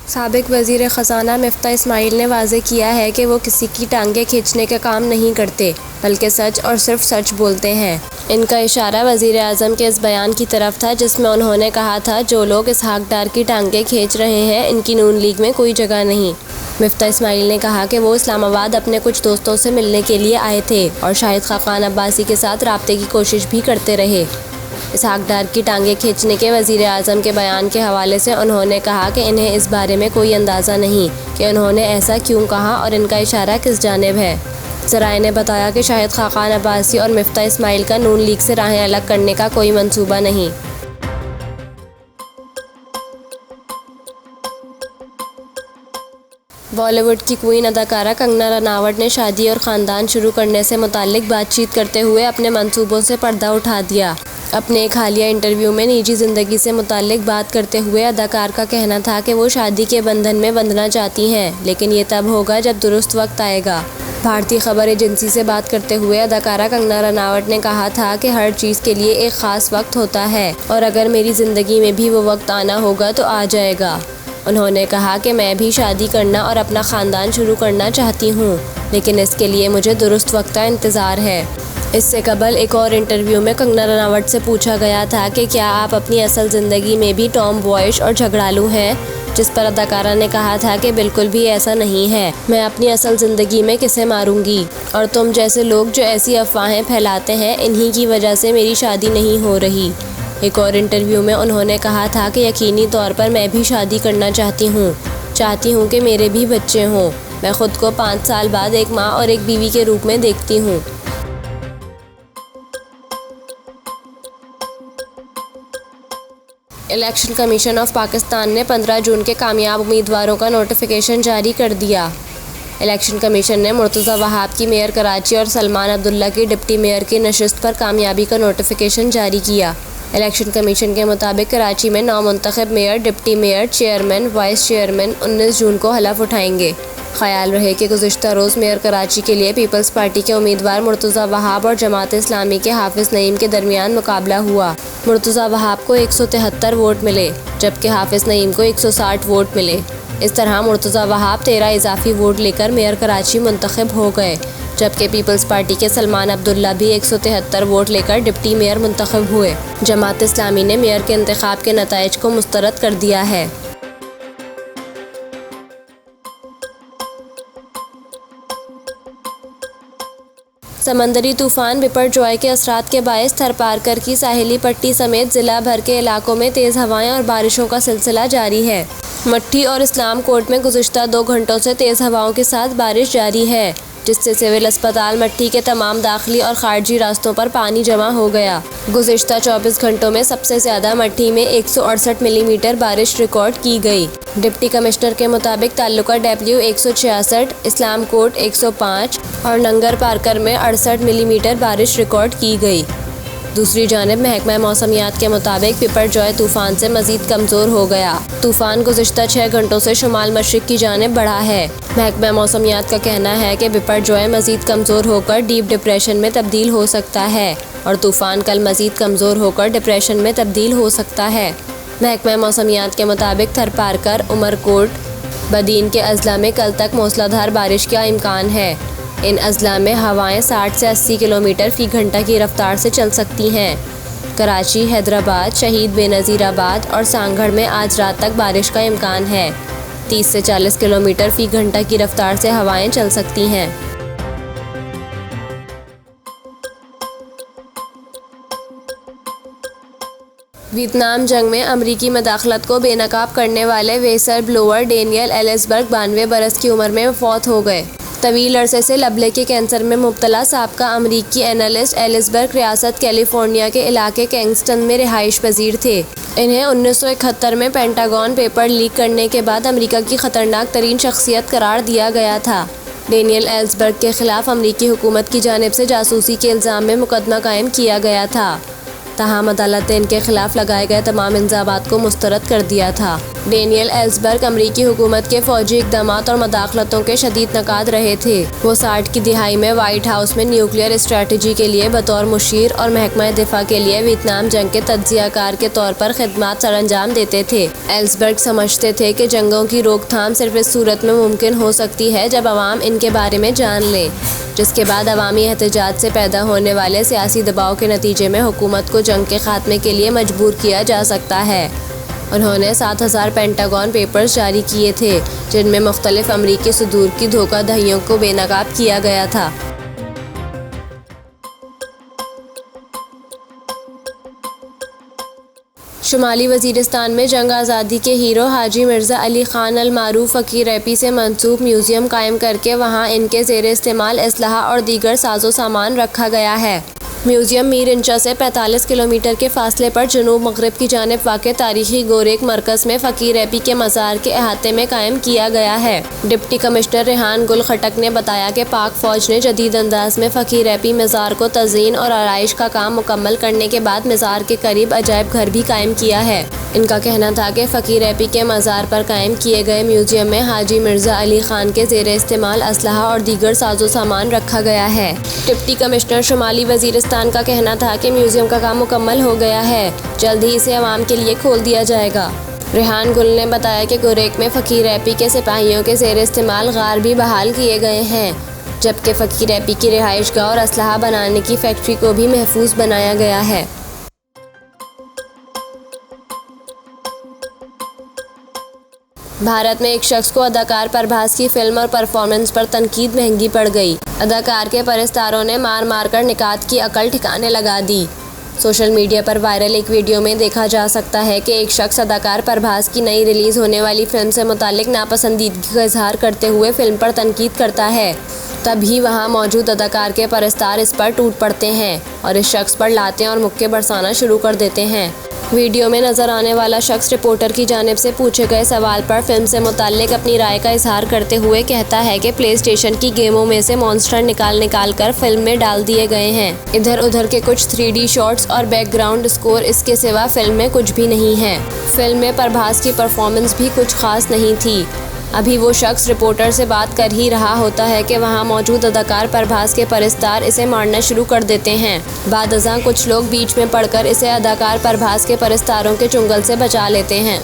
साबिक वज़ीर ख़ज़ाना मिफ्ता इस्माइल ने वाज़ेह किया है कि वो किसी की टांगें खींचने का काम नहीं करते, बल्कि सच और सिर्फ सच बोलते हैं। इनका इशारा वज़ीर आज़म के इस बयान की तरफ था जिसमें उन्होंने कहा था, जो लोग इसहाक डार की टांगें खींच रहे हैं, इनकी नून लीग में कोई जगह नहीं। मिफ्ता इस्माइल ने कहा कि वो इस्लामाबाद अपने कुछ दोस्तों से मिलने के लिए आए थे और शाहिद खाकान अब्बासी के साथ राब्ते की कोशिश भी करते रहे। इसहाक डार की टांगें खींचने के वज़ीर आज़म के बयान के हवाले से उन्होंने कहा कि इन्हें इस बारे में कोई अंदाज़ा नहीं कि उन्होंने ऐसा क्यों कहा और इनका इशारा किस जानिब है। ज़राए ने बताया कि शाहिद खाकान अब्बासी और मिफ्ता इस्माइल का नून लीग से राहें अलग करने का कोई मंसूबा नहीं। बॉलीवुड की क्वीन अदाकारा कंगना रनावत ने शादी और ख़ानदान शुरू करने से मुताल्लिक बातचीत करते हुए अपने मंसूबों से पर्दा उठा दिया। अपने एक हालिया इंटरव्यू में निजी ज़िंदगी से मुताल्लिक बात करते हुए अदाकार का कहना था कि वो शादी के बंधन में बंधना चाहती हैं, लेकिन ये तब होगा जब दुरुस्त वक्त आएगा। भारतीय खबर एजेंसी से बात करते हुए अदाकारा कंगना रनावत ने कहा था कि हर चीज़ के लिए एक ख़ास वक्त होता है और अगर मेरी ज़िंदगी में भी वो वक्त आना होगा तो आ जाएगा। उन्होंने कहा कि मैं भी शादी करना और अपना ख़ानदान शुरू करना चाहती हूँ, लेकिन इसके लिए मुझे दुरुस्त वक्त का इंतज़ार है। इससे कबल एक और इंटरव्यू में कंगना रनावत से पूछा गया था कि क्या आप अपनी असल ज़िंदगी में भी टॉम बॉयश और झगड़ालू हैं, जिस पर अदाकारा ने कहा था कि बिल्कुल भी ऐसा नहीं है, मैं अपनी असल ज़िंदगी में किसे मारूंगी और तुम जैसे लोग जो ऐसी अफवाहें फैलाते हैं, इन्हीं की वजह से मेरी शादी नहीं हो रही। एक और इंटरव्यू में उन्होंने कहा था कि यकीनी तौर पर मैं भी शादी करना चाहती हूँ कि मेरे भी बच्चे हों। मैं ख़ुद को 5 साल बाद एक माँ और एक बीवी के रूप में देखती हूँ। इलेक्शन कमीशन ऑफ पाकिस्तान ने 15 जून के कामयाब उम्मीदवारों का नोटिफिकेशन जारी कर दिया। इलेक्शन कमीशन ने मुर्तज़ा वहाब की मेयर कराची और सलमान अब्दुल्ला की डिप्टी मेयर की नशिस्त पर कामयाबी का नोटिफिकेशन जारी किया। इलेक्शन कमीशन के मुताबिक कराची में 9 मुंतखब mayor, deputy mayor, chairman, vice chairman 19 जून को हलफ उठाएंगे। ख्याल रहे कि गुज़िश्ता रोज़ मेयर कराची के लिए पीपल्स पार्टी के उम्मीदवार मुर्तज़ा वहाब और जमात इस्लामी के हाफिज़ नईम के दरमियान मुकाबला हुआ। मुर्तज़ा वहाब को 173 वोट मिले, जबकि हाफिज़ नईम को 160 वोट मिले। इस तरह मुर्तज़ा वहाब 13 इजाफी वोट लेकर मेयर कराची मुंतखब हो गए, जबकि पीपल्स पार्टी के सलमान अब्दुल्ला भी 173 वोट लेकर डिप्टी मेयर मुंतखब हुए। जमात इस्लामी ने मेयर के इंतखाब के नताइज को मुस्तरद कर दिया है। समंदरी तूफ़ान बिपरजॉय के असरात के बायस थरपारकर की साहिली पट्टी समेत ज़िला भर के इलाकों में तेज़ हवाएं और बारिशों का सिलसिला जारी है। मट्ठी और इस्लाम कोट में गुज़िश्ता 2 घंटों से तेज़ हवाओं के साथ बारिश जारी है, जिससे सिविल अस्पताल मट्ठी के तमाम दाखिली और खारजी रास्तों पर पानी जमा हो गया। गुज़िश्ता 24 घंटों में सबसे ज़्यादा मट्ठी में 168 मिलीमीटर बारिश रिकॉर्ड की गई। डिप्टी कमिश्नर के मुताबिक ताल्लुका डब्ल्यू 166, इस्लाम कोट 105 और नंगर पारकर में 68 मिलीमीटर बारिश रिकॉर्ड की गई। दूसरी जानिब महकमा मौसमियात के मुताबिक बिपरजॉय तूफ़ान से मज़ीद कमज़ोर हो गया। तूफ़ान गुज़िश्ता 6 घंटों से शुमाल मशरिक़ की जानिब बढ़ा है। महकमा मौसमियात का कहना है कि बिपरजॉय मज़ीद कमज़ोर होकर डीप डिप्रेशन में तब्दील हो सकता है और तूफ़ान कल मज़ीद कमज़ोर होकर डिप्रेशन में तब्दील हो सकता है। महकमा मौसमियात के मुताबिक थरपारकर, उमरकोट, बदीन के अज़ला में कल तक मूसलाधार बारिश का इम्कान है। इन अज़ला में हवाएं 60 से 80 किलोमीटर फ़ी घंटा की रफ्तार से चल सकती हैं। कराची, हैदराबाद, शहीद बेनज़ीराबाद और सांगढ़ में आज रात तक बारिश का इम्कान है। 30 से 40 किलोमीटर फ़ी घंटा की रफ्तार से हवाएं चल सकती हैं। वियतनाम जंग में अमरीकी मदाखलत को बेनकाब करने वाले वेसल ब्लोअर डेनियल एलिसबर्ग 92 बरस की उम्र में फौत हो गए। तवील अरसे से लबले के कैंसर में मुब्तला साबका अमरीकी एनालिस्ट एलिसबर्ग रियासत कैलिफोर्निया के इलाके किंगस्टन में रिहाइश पजीर थे। इन्हें 1971 में पेंटागन पेपर लीक करने के बाद अमेरिका की ख़तरनाक तरीन शख्सियत करार दिया गया था। डेनियल एलिसबर्ग के ख़िलाफ़ अमरीकी हुकूमत की जानिब से जासूसी के इल्ज़ाम में मुकदमा कायम किया गया था, ताहम अदालत ने इनके ख़िलाफ़ लगाए गए तमाम इल्ज़ामात को मुस्तरद कर दिया था। डेनियल एल्सबर्ग अमरीकी हुकूमत के फौजी इक़दामात और मदाखलतों के शदीद नकाद रहे थे। वो 60 की दिहाई में व्हाइट हाउस में न्यूक्लियर स्ट्रेटजी के लिए बतौर मुशीर और महकमा दिफा के लिए वियतनाम जंग के तज्ज़ियाकार के तौर पर खिदमात सरअंजाम देते थे। एल्सबर्ग समझते थे कि जंगों की रोकथाम सिर्फ इस सूरत में मुमकिन हो सकती है जब अवाम इनके बारे में जान लें, जिसके बाद अवामी एहतजाज से पैदा होने वाले सियासी दबाव के नतीजे में हुकूमत को जंग के खात्मे के लिए मजबूर किया जा सकता है। उन्होंने 7000 पेंटागन पेपर्स जारी किए थे, जिनमें मुख्तलिफ अमरीकी सुदूर की धोखाधड़ियों को बेनकाब किया गया था। शुमाली वज़ीरिस्तान में जंग आज़ादी के हीरो हाजी मिर्ज़ा अली ख़ान अल मारूफ फ़कीर रैपी से मंसूब म्यूज़ियम कायम करके वहां इनके ज़ेरे इस्तेमाल असलहा और दीगर साजो सामान रखा गया है। म्यूज़ियम मीर इंचा से 45 किलोमीटर के फासले पर जनूब मगरब की जानिब वाक़े तारीखी गोरेक मरकज़ में फ़कीर रैपी के मज़ार के अहाते में कायम किया गया है। डिप्टी कमिश्नर रेहान गुल खटक ने बताया कि पाक फ़ौज ने जदीद अंदाज में फ़कीर रैपी मज़ार को तज़ीन और आराइश का काम मुकम्मल करने के बाद मज़ार के करीब अजायब घर भी कायम किया है। इनका कहना था कि फ़कीर रैपी के मज़ार पर कायम किए गए म्यूज़ियम में हाजी मिर्ज़ा अली ख़ान के ज़ेरे इस्तेमाल असलहा और दीगर साजो सामान रखा गया है। डिप्टी कमिश्नर शुमाली वज़ीरिस्तान का कहना था कि म्यूज़ियम का काम मुकम्मल हो गया है, जल्द ही इसे आवाम के लिए खोल दिया जाएगा। रेहान गुल ने बताया कि गोरेक में फ़कीर रैपी के सिपाहियों के ज़ेरे इस्तेमाल गार भी बहाल किए गए हैं, जबकि फ़कीर रैपी की रिहाइशगाह और असलहा बनाने की फैक्ट्री को भी महफूज बनाया गया है। भारत में एक शख्स को अदाकार परभास की फिल्म और परफॉर्मेंस पर तनकीद महंगी पड़ गई। अदाकार के परस्तारों ने मार मार कर निकात की अकल ठिकाने लगा दी। सोशल मीडिया पर वायरल एक वीडियो में देखा जा सकता है कि एक शख्स अदाकार परभास की नई रिलीज़ होने वाली फिल्म से मुतालिक नापसंदीदगी का इजहार करते हुए फिल्म पर तनकीद करता है। तभी वहां मौजूद अदाकार के परस्तार इस पर टूट पड़ते हैं और इस शख्स पर लातें और मुक्के बरसाना शुरू कर देते हैं। वीडियो में नजर आने वाला शख्स रिपोर्टर की जानिब से पूछे गए सवाल पर फिल्म से मुताल्लिक अपनी राय का इजहार करते हुए कहता है कि प्ले स्टेशन की गेमों में से मॉन्स्टर निकाल कर फिल्म में डाल दिए गए हैं। इधर उधर के कुछ 3D शॉट्स और बैकग्राउंड स्कोर, इसके सिवा फिल्म में कुछ भी नहीं है। फिल्म में प्रभास की परफॉर्मेंस भी कुछ खास नहीं थी। अभी वो शख्स रिपोर्टर से बात कर ही रहा होता है कि वहां मौजूद अदाकार प्रभास के परस्तार इसे मारना शुरू कर देते हैं। बाद अज़ां कुछ लोग बीच में पड़कर इसे अदाकार प्रभास के परस्तारों के चुंगल से बचा लेते हैं।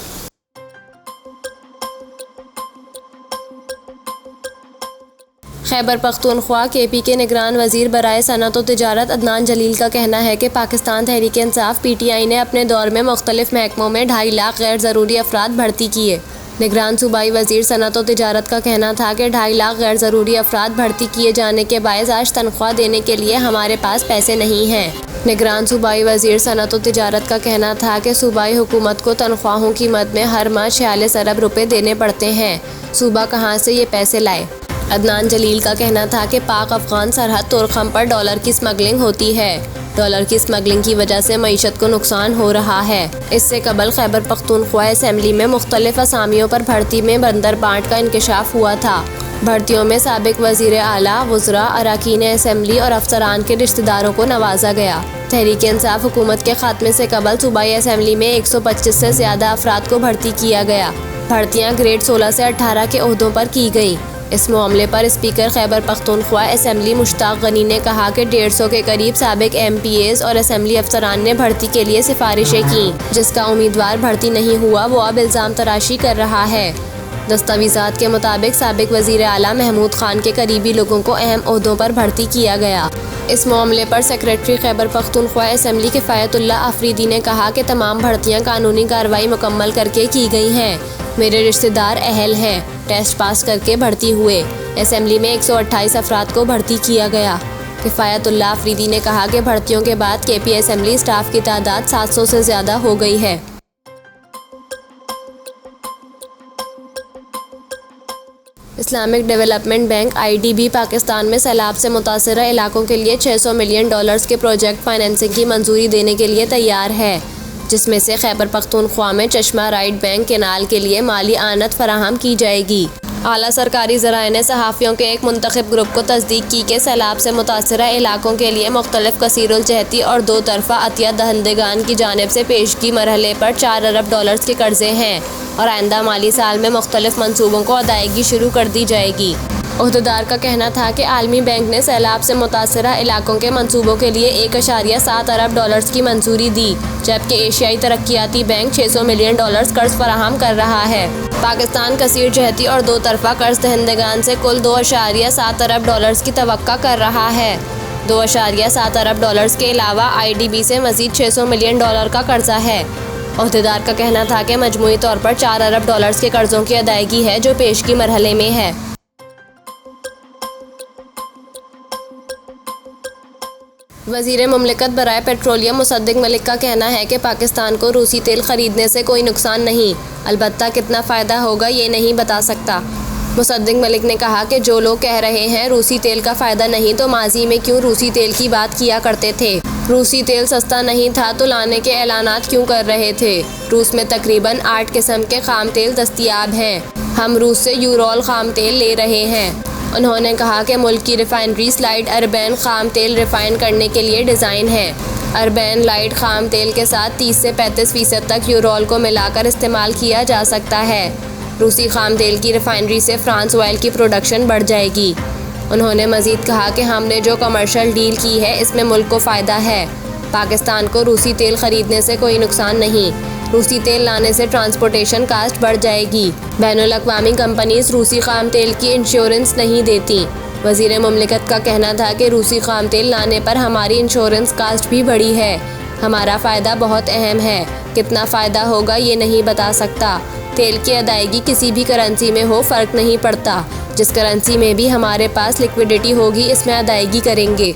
खैबर पख्तूनख्वा KP के निगरान वज़ीर बराए सनअत व तिजारत अदनान जलील का कहना है कि पाकिस्तान तहरीक इंसाफ PTI ने अपने दौर में मुख्तलिफ महकमों में 2.5 लाख गैर ज़रूरी अफराद भर्ती किए। निगरान सूबाई वज़ीर सनअत व तिजारत का कहना था कि 2.5 लाख गैर ज़रूरी अफराद भर्ती किए जाने के बायस आज तनख्वाह देने के लिए हमारे पास पैसे नहीं हैं। निगरान सूबाई वज़ीर सनअत व तिजारत का कहना था कि सूबाई हुकूमत को तनख्वाहों की मद में हर माह 46 अरब रुपये देने पड़ते हैं। सूबा कहाँ से ये पैसे लाए? अदनान जलील का कहना था कि पाक अफ़गान सरहद तोरखम पर डॉलर की स्मगलिंग होती है। डॉलर की स्मगलिंग की वजह से मईशत को नुकसान हो रहा है। इससे कबल खैबर पख्तूनख्वा असम्बली में मुख्तलिफ असामियों पर भर्ती में बंदर बांट का इंकशाफ हुआ था। भर्तियों में साबिक वज़ीर आला, वज़रा, अरकान असम्बली और अफसरान के रिश्तेदारों को नवाजा गया। तहरीक इंसाफ हुकूमत के खात्मे से कबल सूबाई असम्बली में 125 से ज़्यादा अफराद को भर्ती किया गया। भर्तियाँ ग्रेड 16 से 18 के ओहदों पर की गई। इस मामले पर स्पीकर खैबर पख्तूनख्वा असम्बली मुश्ताक गनी ने कहा कि 150 के करीब साबिक MPAs और असम्बली अफसरान ने भर्ती के लिए सिफारिशें की। जिसका उम्मीदवार भर्ती नहीं हुआ वो अब इल्ज़ाम तराशी कर रहा है। दस्तावेज़ात के मुताबिक साबिक वज़ीर आला महमूद खान के करीबी लोगों को अहम ओहदों पर भर्ती किया गया। इस मामले पर सेक्रेटरी खैबर पख्तूनख्वा असम्बली किफ़ायतुल्लाह आफरीदी ने कहा कि तमाम भर्तियाँ कानूनी कार्रवाई मुकम्मल करके की गई हैं। मेरे रिश्तेदार अहल हैं, टेस्ट पास करके भर्ती हुए। असम्बली में 128 अफराद को भर्ती किया गया। किफ़ायतुल्लाह आफरीदी ने कहा कि भर्तियों के बाद KP असम्बली स्टाफ की तादाद 700 से ज़्यादा हो गई है। Islamic development bank IDB Pakistan में सैलाब से मुतासरा इलाकों के लिए $600 मिलियन के प्रोजेक्ट फाइनेंसिंग की मंजूरी देने के लिए तैयार है, जिसमें से खैबर पख्तूनख्वा में चश्मा राइट बैंक केनाल के लिए माली आनत फराहम की जाएगी। आला सरकारी ज़राए ने सहाफ़ियों के एक मुंतखब ग्रुप को तस्दीक की कि सैलाब से मुतासरा इलाकों के लिए मुख्तलिफ कसीरुल जहती और दो तरफ़ा अतिया दहंदगान की जानिब से पेशगी मरहले पर 4 अरब डॉलर्स के कर्ज़े हैं और आइंदा माली साल में मुख्तलिफ मनसूबों को अदायगी शुरू कर दी जाएगी। ओहदेदार का कहना था कि आलमी बैंक ने सैलाब से मुतासरा इलाकों के मंसूबों के लिए 1.7 अरब डॉलर्स की मंजूरी दी, जबकि एशियाई तरक्याती बैंक 600 मिलियन डॉलर्स कर्ज फराहम कर रहा है। पाकिस्तान कसीर जहती और दो तरफ़ा कर्ज दहंदगान से कुल 2.7 अरब डॉलर्स की तवक्का कर रहा है। 2.7 अरब डॉलर्स के अलावा IDB से मज़ीद 600 मिलियन डॉलर का कर्जा है। ओहदेदार का कहना था कि मजमूई तौर पर 4 अरब डॉलर्स के कर्जों की अदायगी है जो पेशगी मरहले में है। वज़ीर मुमलिकत बराए पेट्रोलियम मुसद्दिक मलिक का कहना है कि पाकिस्तान को रूसी तेल खरीदने से कोई नुकसान नहीं, अलबत्ता कितना फ़ायदा होगा ये नहीं बता सकता। मुसद्दिक मलिक ने कहा कि जो लोग कह रहे हैं रूसी तेल का फ़ायदा नहीं तो माजी में क्यों रूसी तेल की बात किया करते थे। रूसी तेल सस्ता नहीं था तो लाने के ऐलानात क्यों कर रहे थे। रूस में तकरीबन 8 किस्म के खाम तेल दस्तियाब हैं। हम रूस से यूरोल खाम तेल ले रहे हैं। उन्होंने कहा कि मुल्क की रिफाइनरी स्लाइड अरबैन खाम तेल रिफ़ाइन करने के लिए डिज़ाइन है। अरबैन लाइट खाम तेल के साथ 30 से 35% तक यूरोल को मिलाकर इस्तेमाल किया जा सकता है। रूसी खाम तेल की रिफाइनरी से फ्रांस ऑयल की प्रोडक्शन बढ़ जाएगी। उन्होंने मज़ीद कहा कि हमने जो कमर्शियल डील की है इसमें मुल्क को फ़ायदा है। पाकिस्तान को रूसी तेल ख़रीदने से कोई नुकसान नहीं। रूसी तेल लाने से ट्रांसपोर्टेशन कास्ट बढ़ जाएगी। बैनुल अक़वामी कंपनीज रूसी खाम तेल की इंश्योरेंस नहीं देती। वज़ीर मुमलिकत का कहना था कि रूसी खाम तेल लाने पर हमारी इंश्योरेंस कास्ट भी बढ़ी है। हमारा फ़ायदा बहुत अहम है, कितना फ़ायदा होगा ये नहीं बता सकता। तेल की अदायगी किसी भी करेंसी में हो फ़र्क नहीं पड़ता, जिस करेंसी में भी हमारे पास लिक्विडिटी होगी इसमें अदायगी करेंगे।